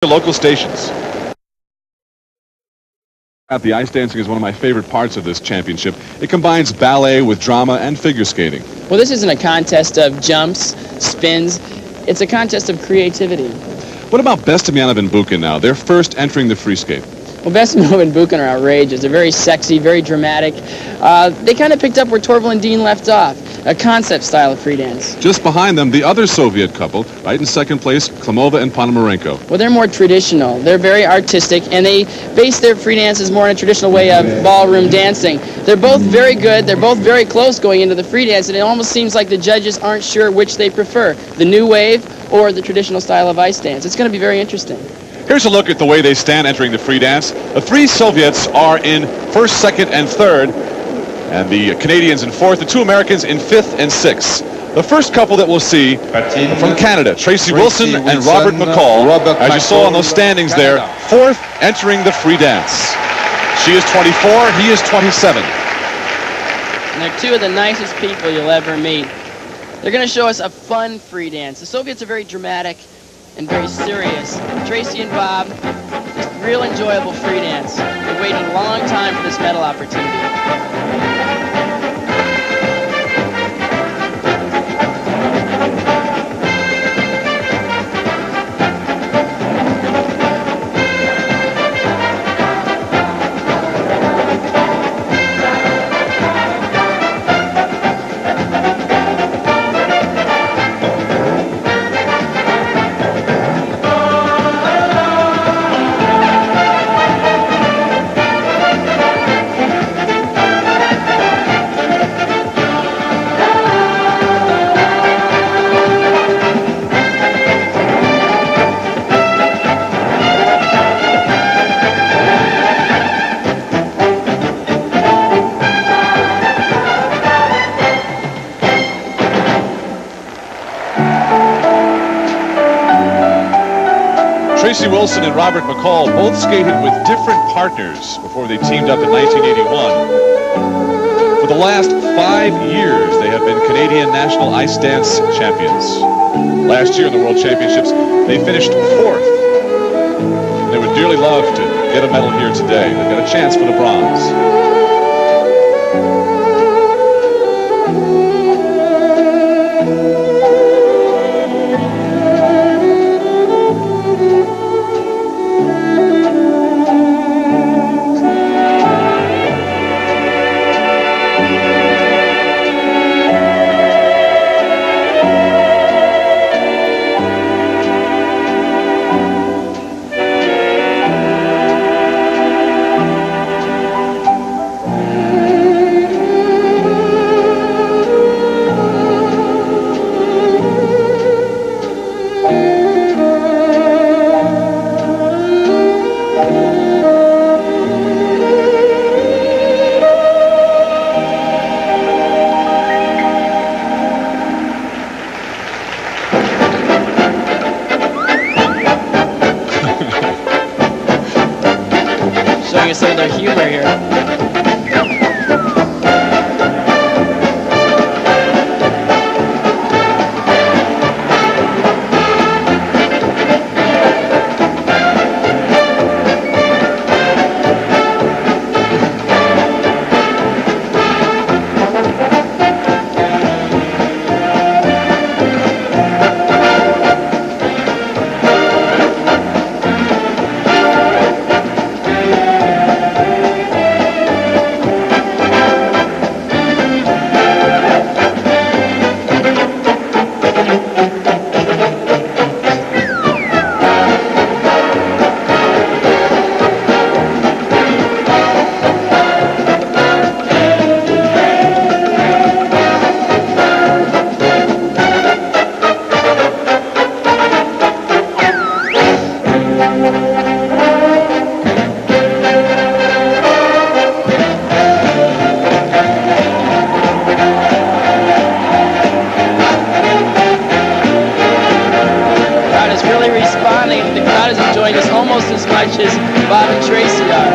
Local stations. The ice dancing is one of my favorite parts of this championship. It combines ballet with drama and figure skating. Well, this isn't a contest of jumps, spins. It's a contest of creativity. What about Bestemianova and Bukin now? They're first entering the free skate. Well, Bestemianova and Bukin are outrageous. They're very sexy, very dramatic. They kind of picked up where Torval and Dean left off, a concept style of free dance. Just behind them, the other Soviet couple, right in second place, Klimova and Ponomarenko. Well, they're more traditional. They're very artistic, and they base their free dances more in a traditional way of ballroom dancing. They're both very good. They're both very close going into the free dance, and it almost seems like the judges aren't sure which they prefer, the new wave or the traditional style of ice dance. It's going to be very interesting. Here's a look at the way they stand entering the free dance. The three Soviets are in first, second, and third, and the Canadians in fourth, the two Americans in fifth and sixth. The first couple that we'll see from Canada, Tracy Wilson and Robert McCall, as you saw on those standings there, fourth entering the free dance. She is 24, he is 27. And they're two of the nicest people you'll ever meet. They're going to show us a fun free dance. The Soviets are very dramatic and very serious. Tracy and Bob, just real enjoyable free dance. They waited a long time for this medal opportunity. Tracy Wilson and Robert McCall both skated with different partners before they teamed up in 1981. For the last 5 years, they have been Canadian national ice dance champions. Last year in the World Championships, they finished fourth. They would dearly love to get a medal here today. They've got a chance for the bronze. Showing us some of their humor here. The crowd is enjoying this almost as much as Bob and Tracy are.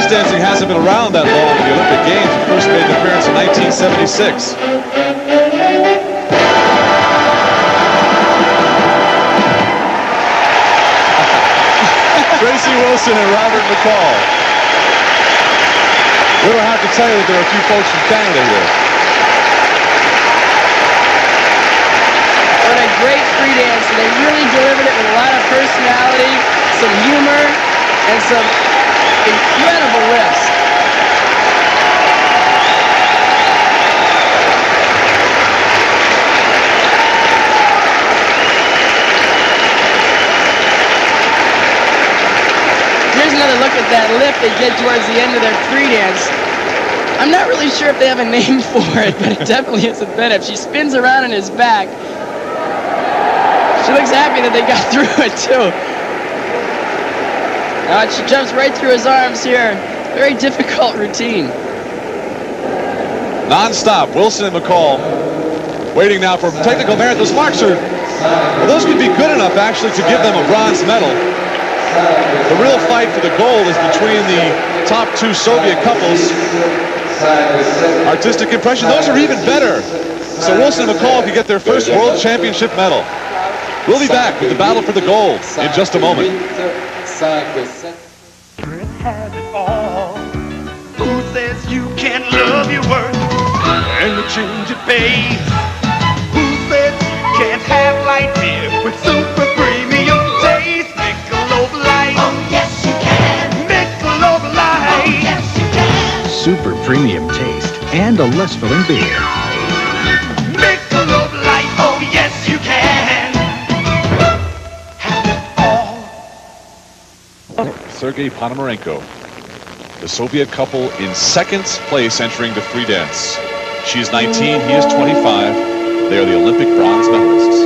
Breast dancing hasn't been around that long in the Olympic Games. It first made an appearance in 1976. Tracy Wilson and Robert McCall. We don't have to tell you that there are a few folks from Canada here. What a great free dance. They really delivered it with a lot of personality, some humor, and some incredible lifts. Here's another look at that lift they did towards the end of their free dance. I'm not really sure if they have a name for it, but it definitely is a benefit. She spins around on his back. She looks happy that they got through it, too. Now she jumps right through his arms here. Very difficult routine. Non-stop, Wilson and McCall waiting now for technical merit. Those marks are, well, those could be good enough, actually, to give them a bronze medal. The real fight for the gold is between the top two Soviet couples. Artistic impression, those are even better. So Wilson and McCall could get their first World Championship medal. We'll be back with the battle for the gold in just a moment. Has it all. Who says you can't love your work and change your pace? Who says you can't have light beer with super premium taste? Michelob Light. Oh yes you can. Michelob Light. Oh yes you can. Super premium taste and a less filling beer. Michelob Light. Oh yes you can. Sergei Ponomarenko, the Soviet couple in second place entering the free dance. She's 19, he is 25. They are the Olympic bronze medalists.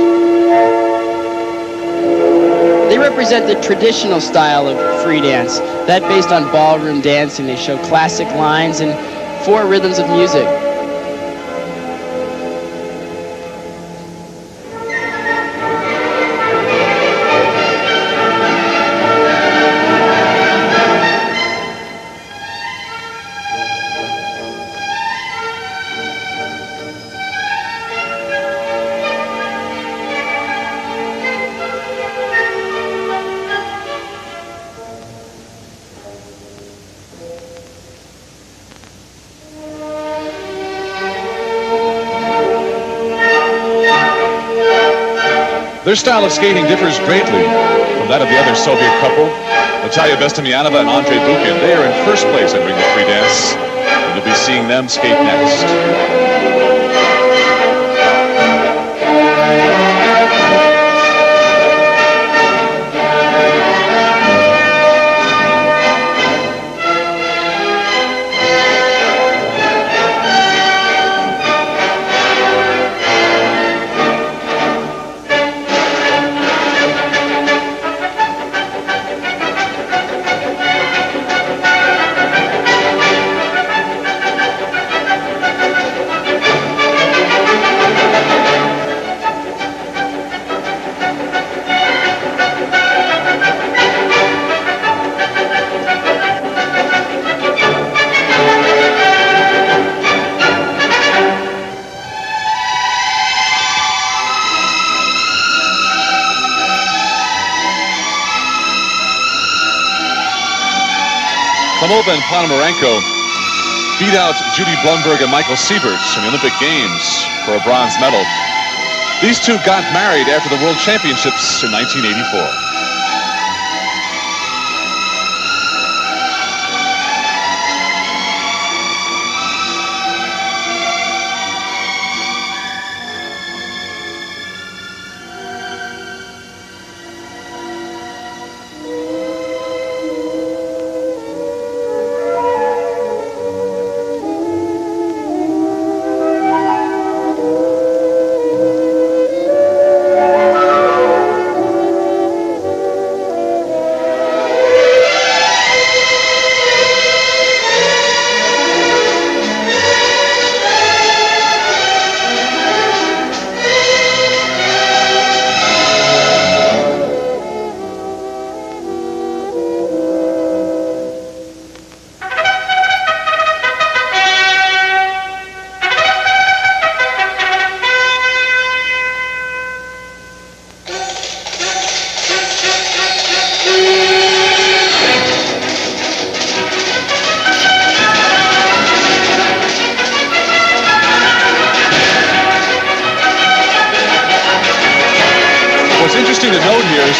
They represent the traditional style of free dance, that based on ballroom dancing. They show classic lines and 4 rhythms of music. Their style of skating differs greatly from that of the other Soviet couple, Natalia Bestemianova and Andrei Bukin. They are in first place entering the free dance, and you'll be seeing them skate next. Klimova and Ponomarenko beat out Judy Blumberg and Michael Sieberts in the Olympic Games for a bronze medal. These two got married after the World Championships in 1984.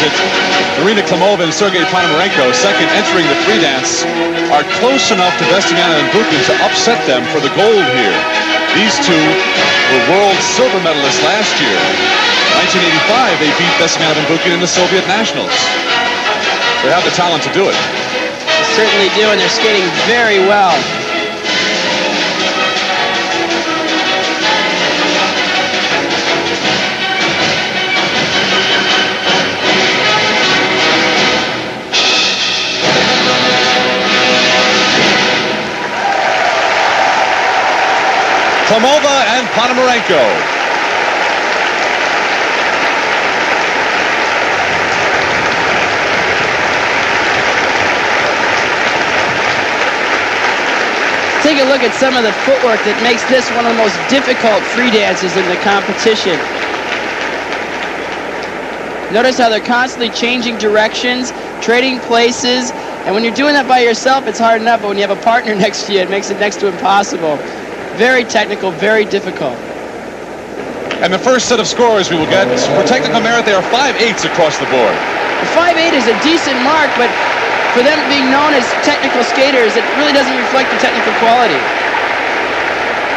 that Marina Klimova and Sergei Ponomarenko, second entering the free dance, are close enough to Bestemianova and Bukin to upset them for the gold here. These two were world silver medalists last year. 1985, they beat Bestemianova and Bukin in the Soviet Nationals. They have the talent to do it. They certainly do, and they're skating very well. Klimova and Ponomarenko. Take a look at some of the footwork that makes this one of the most difficult free dances in the competition. Notice how they're constantly changing directions, trading places, and when you're doing that by yourself, it's hard enough, but when you have a partner next to you, it makes it next to impossible. Very technical, very difficult. And the first set of scores we will get, for technical merit, they are 5/8 across the board. 5/8 is a decent mark, but for them being known as technical skaters, it really doesn't reflect the technical quality.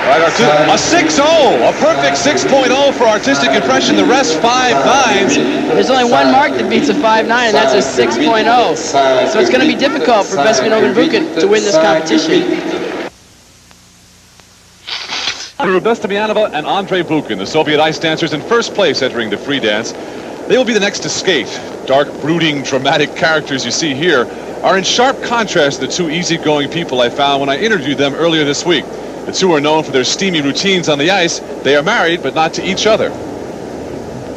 Right, a 6-0, a perfect 6.0 for artistic impression. The rest 5.9s. There's only one mark that beats a 5.9, and that's a 6.0. So it's going to be difficult for Bestemianova and Bukin to win this competition. Bestemianova and Andrei Bukin, the Soviet ice dancers in first place entering the free dance. They will be the next to skate. Dark, brooding, dramatic characters you see here are in sharp contrast to the two easygoing people I found when I interviewed them earlier this week. The two are known for their steamy routines on the ice. They are married, but not to each other.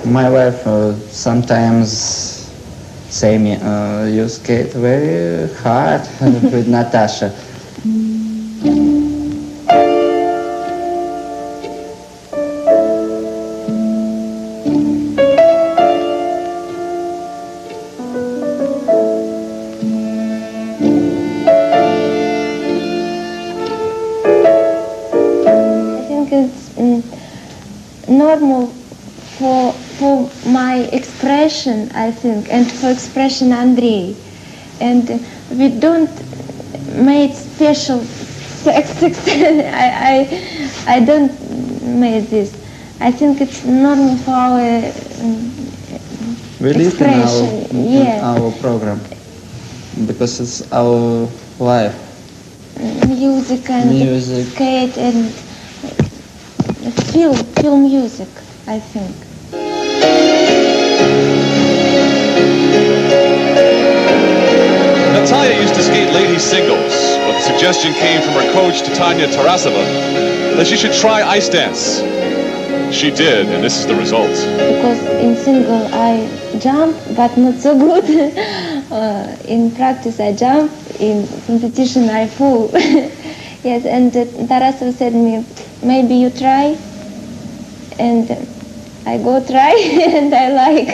My wife sometimes say me, you skate very hard with Natasha. Normal for my expression, I think, and for expression Andrei. And we don't make special sex. I don't make this. I think it's normal for our We live expression. our program because it's our life. Music and skate and feel music, I think. Natalia used to skate ladies singles, but the suggestion came from her coach, Tanya Tarasova, that she should try ice dance. She did, and this is the result. Because in single I jump, but not so good. In practice I jump, in competition I fall. Yes, and Tarasov said me, maybe you try, and I go try, and I like.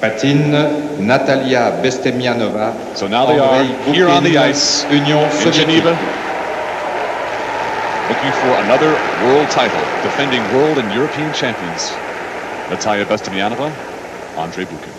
Patine Natalia Bestemianova. So now they are here on the ice in Geneva, looking for another world title, defending world and European champions. Natalia Bestemianova, Andrei Bukin.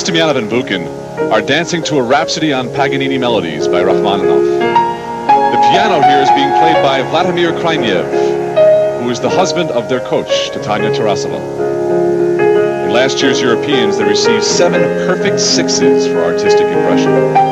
Bestemianova and Bukin are dancing to a rhapsody on Paganini melodies by Rachmaninoff. The piano here is being played by Vladimir Krainev, who is the husband of their coach, Titania Tarasova. In last year's Europeans, they received 7 perfect 6s for artistic impression.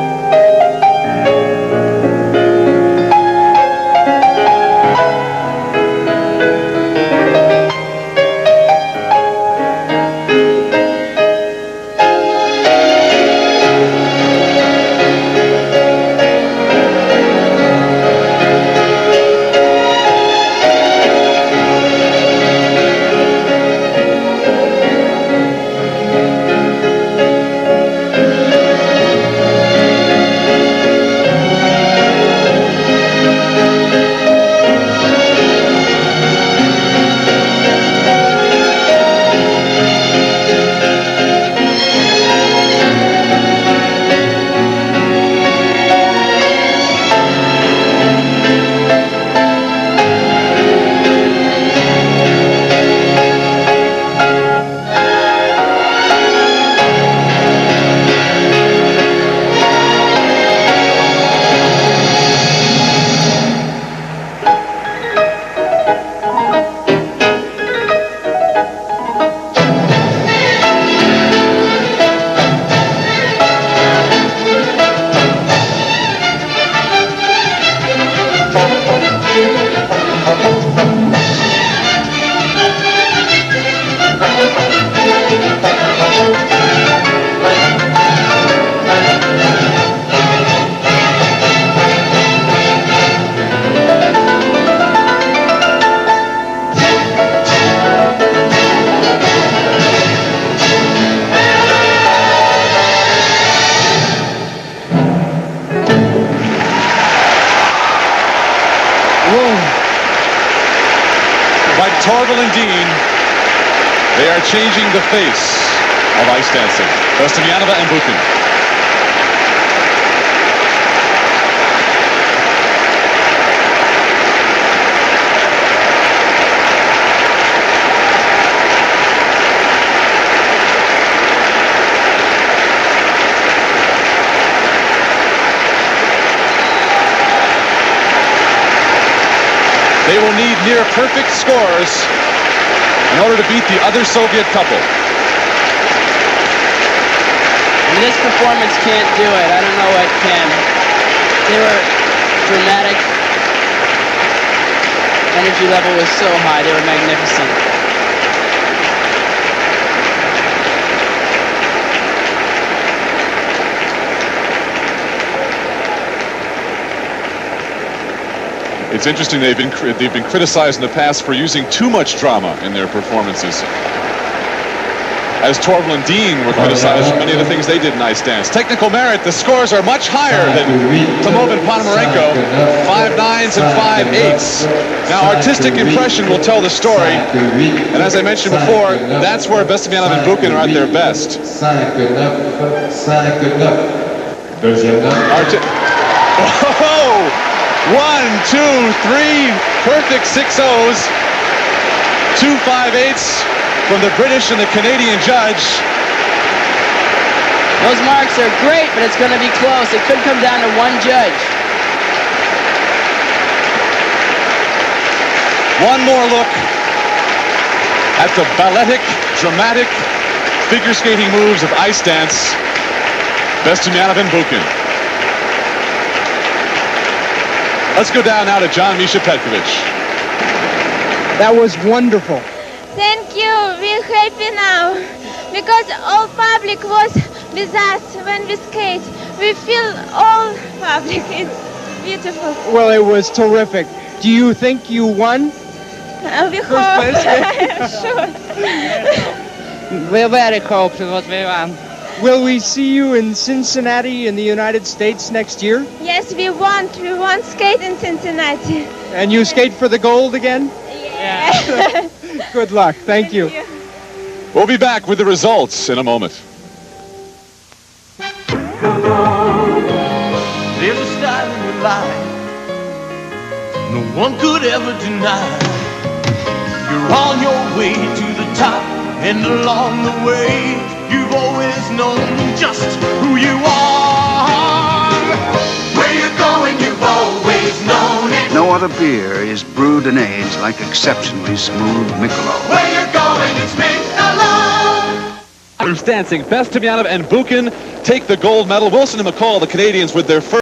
Like Torval and Dean, they are changing the face of ice dancing. Bestemianova and Bukin. They will need near perfect scores in order to beat the other Soviet couple. And this performance can't do it. I don't know what can. They were dramatic. Energy level was so high. They were magnificent. It's interesting, they've been criticized in the past for using too much drama in their performances. As Torval and Dean were criticized for many of the things they did in ice dance. Technical merit, the scores are much higher than Tomov and Ponomarenko, 5 9s and 5 8s. Now, artistic impression will tell the story, and as I mentioned before, that's where Bestemianova and Bukin are at their best. 1, 2, 3, perfect 6-0s, 2 5/8s from the British and the Canadian judge. Those marks are great, but it's going to be close. It could come down to one judge. One more look at the balletic, dramatic figure skating moves of ice dance. Bestemianova and Bukin. Let's go down now to John Misha Petkovich. That was wonderful. Thank you. We're happy now because all public was with us when we skate. We feel all public. It's beautiful. Well, it was terrific. Do you think you won? We hope. Sure. We're very hopeful what we won. Will we see you in Cincinnati in the United States next year? Yes, we want skate in Cincinnati. And you skate for the gold again? Yeah. Good luck. Thank you. We'll be back with the results in a moment. There's a style in your life no one could ever deny. You're on your way to the top, and along the way you've always known just who you are. Where you're going, you've always known it. No other beer is brewed and aged like exceptionally smooth Michelob. Where you're going, it's Michelob. Dancing, Bestemianova and Bukin take the gold medal. Wilson and McCall, the Canadians, with their first